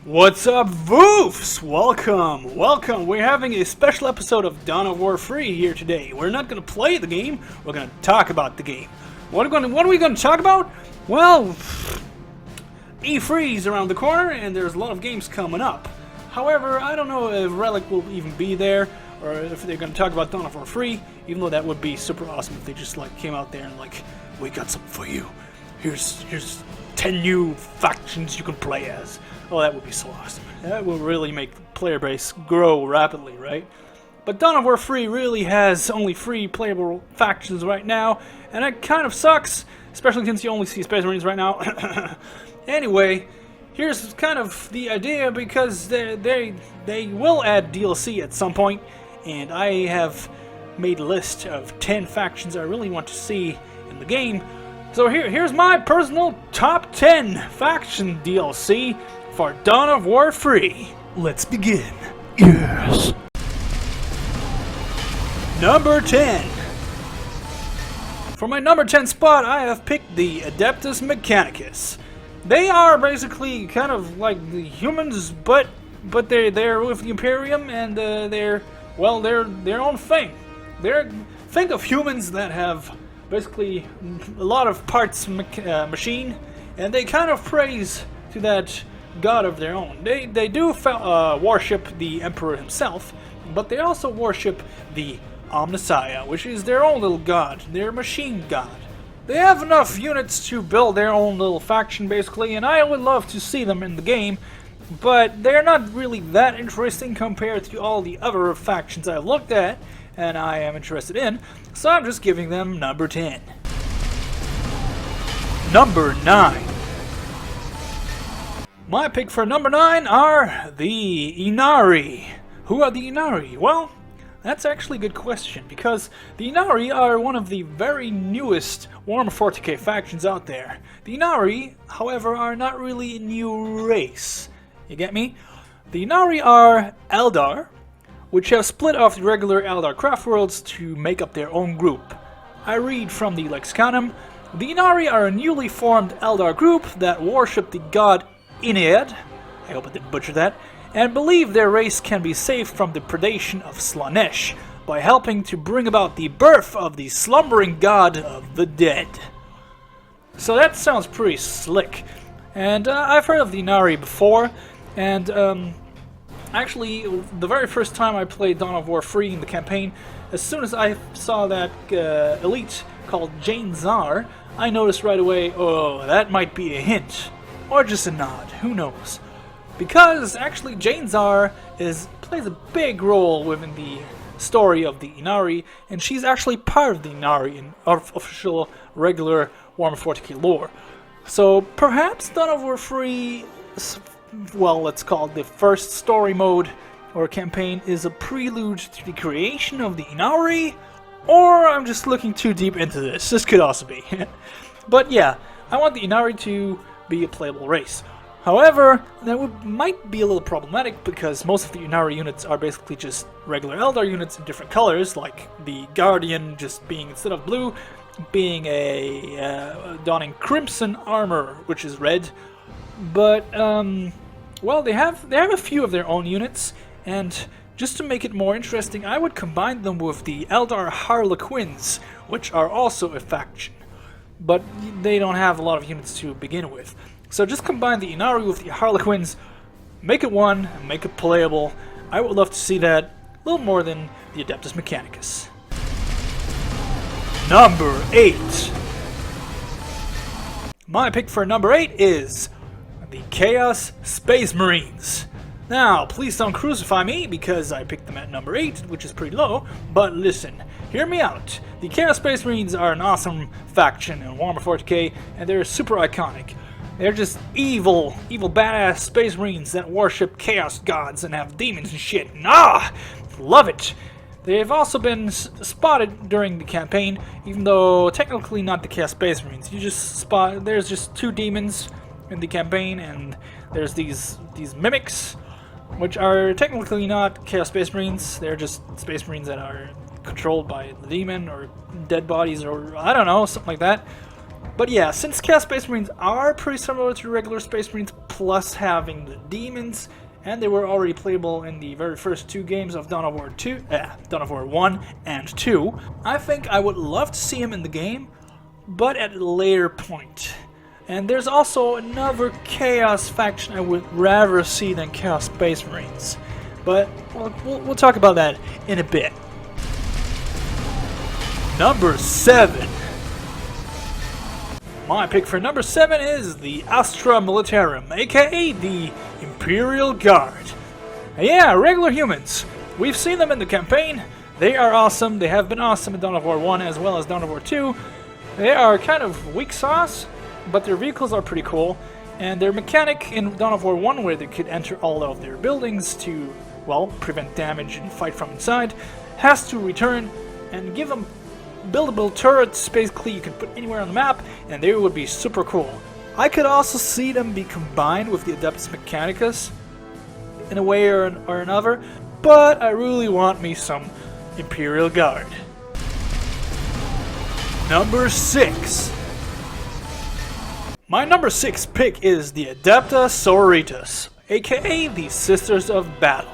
What's up, Voofs? Welcome. We're having a special episode of Dawn of War Free here today. We're not going to play the game, we're going to talk about the game. What are we going to talk about? Well, E3 is around the corner, and there's a lot of games coming up. However, I don't know if Relic will even be there, or if they're going to talk about Dawn of War Free, even though that would be super awesome if they just came out there and we got something for you. Here's 10 new factions you can play as. Oh, that would be so awesome. That will really make the player base grow rapidly, right? But Dawn of War Free really has only 3 playable factions right now, and that kind of sucks, especially since you only see Space Marines right now. Anyway, here's kind of the idea, because they will add DLC at some point, and I have made a list of 10 factions I really want to see in the game. So here's my personal top 10 faction DLC for Dawn of War Free. Let's begin. Yes. Number 10. For my number 10 spot, I have picked the Adeptus Mechanicus. They are basically kind of like the humans, but they're with the Imperium, and they're their own thing. Think of humans that have basically a lot of parts machine, and they kind of praise to that god of their own. They do worship the Emperor himself, but they also worship the Omnissiah, which is their own little god, their machine god. They have enough units to build their own little faction, basically, and I would love to see them in the game, but they're not really that interesting compared to all the other factions I've looked at and I am interested in, so I'm just giving them number 10. Number 9. My pick for number 9 are the Inari. Who are the Inari? Well, that's actually a good question, because the Inari are one of the very newest Warhammer 40k factions out there. The Inari, however, are not really a new race. You get me? The Inari are Eldar, which have split off the regular Eldar craft worlds to make up their own group. I read from the Lexiconum, the Inari are a newly formed Eldar group that worship the god Inead, I hope I didn't butcher that, and believe their race can be saved from the predation of Slaanesh by helping to bring about the birth of the slumbering god of the dead. So that sounds pretty slick, and I've heard of the Inari before, and actually, the very first time I played Dawn of War Free in the campaign, as soon as I saw that elite called Jane Czar, I noticed right away, oh, that might be a hint. Or just a nod, who knows. Because actually Jane Czar plays a big role within the story of the Inari, and she's actually part of the Inari in official, regular Warhammer 40k lore. So perhaps Dawn of War Free, well, let's call it the first story mode or campaign, is a prelude to the creation of the Inari, or I'm just looking too deep into this. This could also be. But yeah, I want the Inari to be a playable race. However, that might be a little problematic, because most of the Inari units are basically just regular Eldar units in different colors, like the Guardian just being, instead of blue, being donning crimson armor, which is red. But well, they have a few of their own units, and just to make it more interesting, I would combine them with the Eldar HARLEQUINS, which are also a faction, but they don't have a lot of units to begin with. So just combine the Inari with the HARLEQUINS, make it one, and make it playable. I would love to see that a little more than the Adeptus Mechanicus. Number 8. My pick for number 8 is the Chaos Space Marines. Now, please don't crucify me because I picked them at number 8, which is pretty low, but listen, hear me out. The Chaos Space Marines are an awesome faction in Warhammer 40k, and they're super iconic. They're just evil badass Space Marines that worship chaos gods and have demons and shit. Love it! They've also been spotted during the campaign, even though technically not the Chaos Space Marines. There's just 2 demons in the campaign, and there's these mimics, which are technically not Chaos Space Marines. They're just Space Marines that are controlled by the demon or dead bodies, or I don't know, something like that. But yeah, since Chaos Space Marines are pretty similar to regular Space Marines, plus having the demons, and they were already playable in the very first 2 games of Dawn of War 1 and 2, I think I would love to see him in the game, but at a later point. And there's also another Chaos faction I would rather see than Chaos Space Marines, but we'll talk about that in a bit. Number 7. My pick for number 7 is the ASTRA MILITARUM, aka the Imperial Guard. Yeah, regular humans. We've seen them in the campaign. They are awesome. They have been awesome in Dawn of War 1 as well as Dawn of War 2. They are kind of weak sauce, but their vehicles are pretty cool. And their mechanic in Dawn of War 1, where they could enter all of their buildings to, well, prevent damage and fight from inside, has to return and give them buildable turrets, basically you can put anywhere on the map, and they would be super cool. I could also see them be combined with the Adeptus Mechanicus in a way or another, but I really want me some Imperial Guard. Number 6. My number 6 pick is the Adepta Sororitas, aka the Sisters of Battle.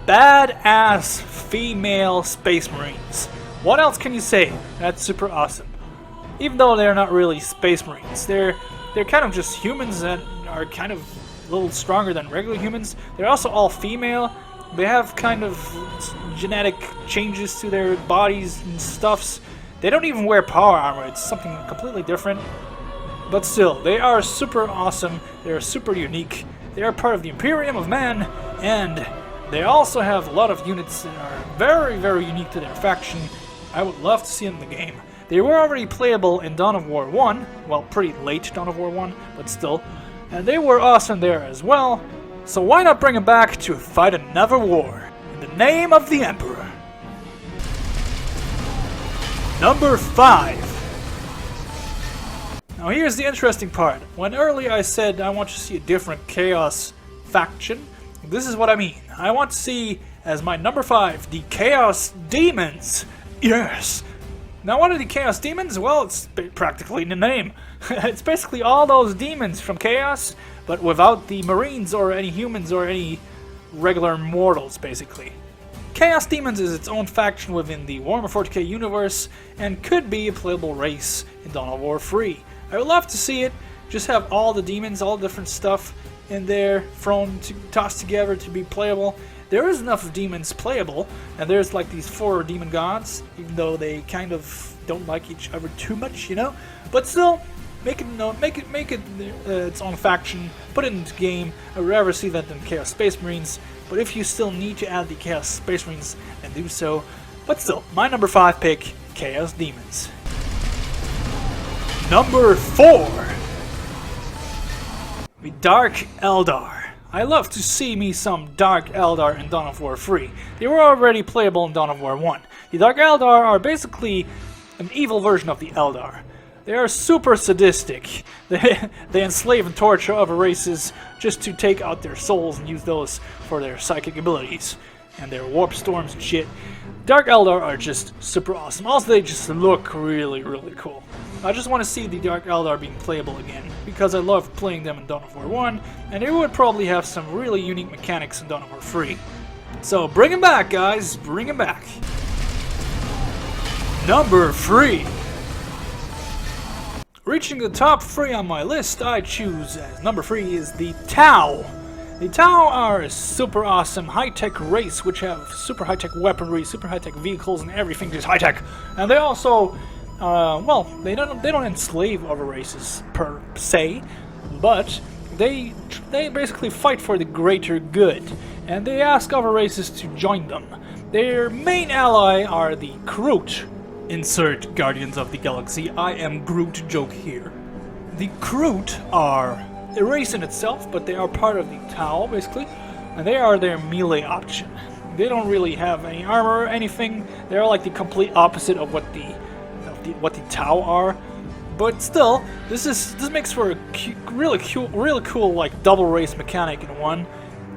Badass female Space Marines. What else can you say? That's super awesome. Even though they're not really Space Marines, they're kind of just humans that are kind of a little stronger than regular humans. They're also all female. They have kind of genetic changes to their bodies and stuffs. They don't even wear power armor. It's something completely different. But still, they are super awesome. They're super unique. They are part of the Imperium of Man, and they also have a lot of units that are very, very unique to their faction. I would love to see them in the game. They were already playable in Dawn of War 1, well, pretty late Dawn of War 1, but still. And they were awesome there as well, so why not bring them back to fight another war in the name of the Emperor? Number 5. Now here's the interesting part. When earlier I said I want to see a different Chaos faction, this is what I mean. I want to see, as my number 5, the Chaos Demons. Yes! Now what are the Chaos Demons? Well, it's practically in the name. It's basically all those demons from Chaos, but without the Marines or any humans or any regular mortals, basically. Chaos Demons is its own faction within the Warhammer 40k universe, and could be a playable race in Dawn of War 3. I would love to see it, just have all the demons, all different stuff in there, tossed together to be playable. There is enough demons playable, and there's like these 4 demon gods, even though they kind of don't like each other too much, you know. But still, make it its own faction, put it into the game. I would rather see that than Chaos Space Marines. But if you still need to add the Chaos Space Marines, then do so. But still, my number 5 pick, Chaos Demons. Number 4. The Dark Eldar. I love to see me some Dark Eldar in Dawn of War 3. They were already playable in Dawn of War 1. The Dark Eldar are basically an evil version of the Eldar. They are super sadistic. They enslave and torture other races just to take out their souls and use those for their psychic abilities and their warp storms and shit. Dark Eldar are just super awesome. Also, they just look really, really cool. I just want to see the Dark Eldar being playable again, because I love playing them in Dawn of War 1, and they would probably have some really unique mechanics in Dawn of War 3. So bring them back, guys, bring them back. Number 3. Reaching the top 3 on my list, I choose as number 3 is the Tau. The Tau are a super awesome high-tech race which have super high-tech weaponry, super high-tech vehicles, and everything is high-tech. And they also, well, they don't enslave other races per se, but they basically fight for the greater good, and they ask other races to join them. Their main ally are the Groot. Insert Guardians of the Galaxy, I am Groot joke here. The Groot are a race in itself, but they are part of the Tau, basically, and they are their melee option. They don't really have any armor or anything. They're like the complete opposite of what the Tau are. But still, this makes for a really cool like double race mechanic in one.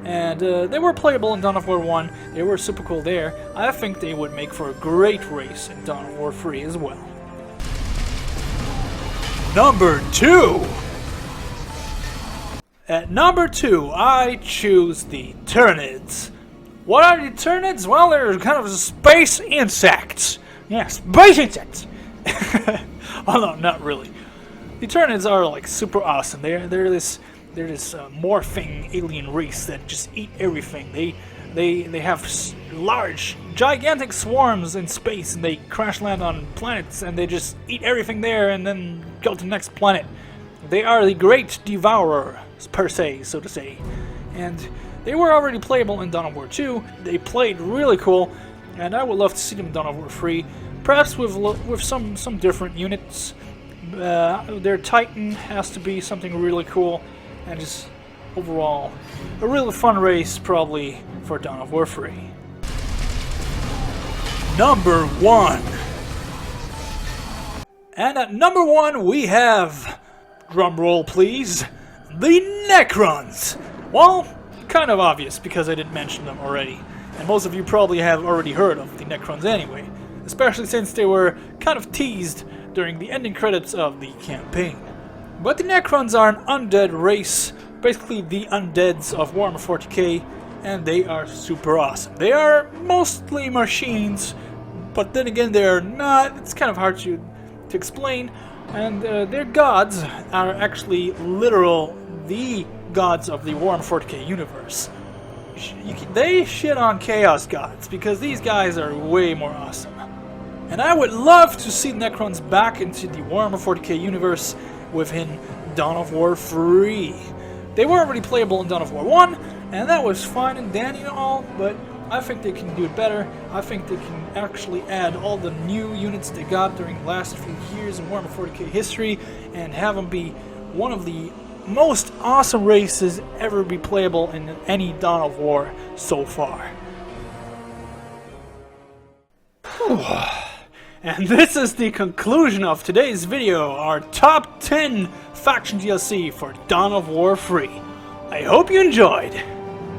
And they were playable in Dawn of War 1. They were super cool there. I think they would make for a great race in Dawn of War 3 as well. number 2. At number 2, I choose the Tyranids. What are the Tyranids? Well, they're kind of space insects. Yeah, space insects. Oh no, not really. The Tyranids are like super awesome. They're this morphing alien race that just eat everything. They have large, gigantic swarms in space, and they crash land on planets, and they just eat everything there, and then go to the next planet. They are the great devourers, per se, so to say. And they were already playable in Dawn of War 2. They played really cool, and I would love to see them in Dawn of War 3. Perhaps with some different units. Their Titan has to be something really cool, and just overall a really fun race probably for Dawn of War 3. Number 1. And at number 1 we have, drumroll please, the Necrons. Well, kind of obvious because I didn't mention them already, and most of you probably have already heard of the Necrons anyway, especially since they were kind of teased during the ending credits of the campaign. But the Necrons are an undead race, basically the undeads of Warhammer 40k, and they are super awesome. They are mostly machines, but then again they are not. It's kind of hard to explain, and their gods are actually the gods of the Warhammer 40k universe. They shit on Chaos gods because these guys are way more awesome. And I would love to see Necrons back into the Warhammer 40k universe within Dawn of War 3. They were already playable in Dawn of War 1, and that was fine and dandy and all, but I think they can do it better. I think they can actually add all the new units they got during the last few years in Warhammer 40k history and have them be one of the most awesome races ever be playable in any Dawn of War so far. And this is the conclusion of today's video, our top 10 faction DLC for Dawn of War 3. I hope you enjoyed.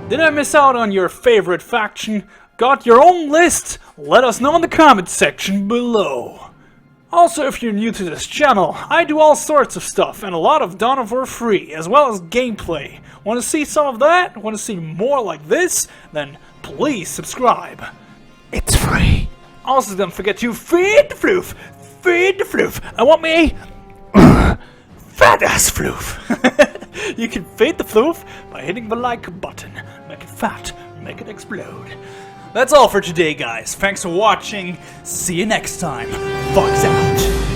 Did I miss out on your favorite faction? Got your own list? Let us know in the comments section below. Also, if you're new to this channel, I do all sorts of stuff and a lot of Dawn of War 3, as well as gameplay. Want to see some of that? Want to see more like this? Then please subscribe. It's free. Also, don't forget to feed the floof. Feed the floof. I want me FAT-ASS-FLOOF. You can feed the floof by hitting the like button. Make it fat. Make it explode. That's all for today, guys. Thanks for watching. See you next time. Fox out.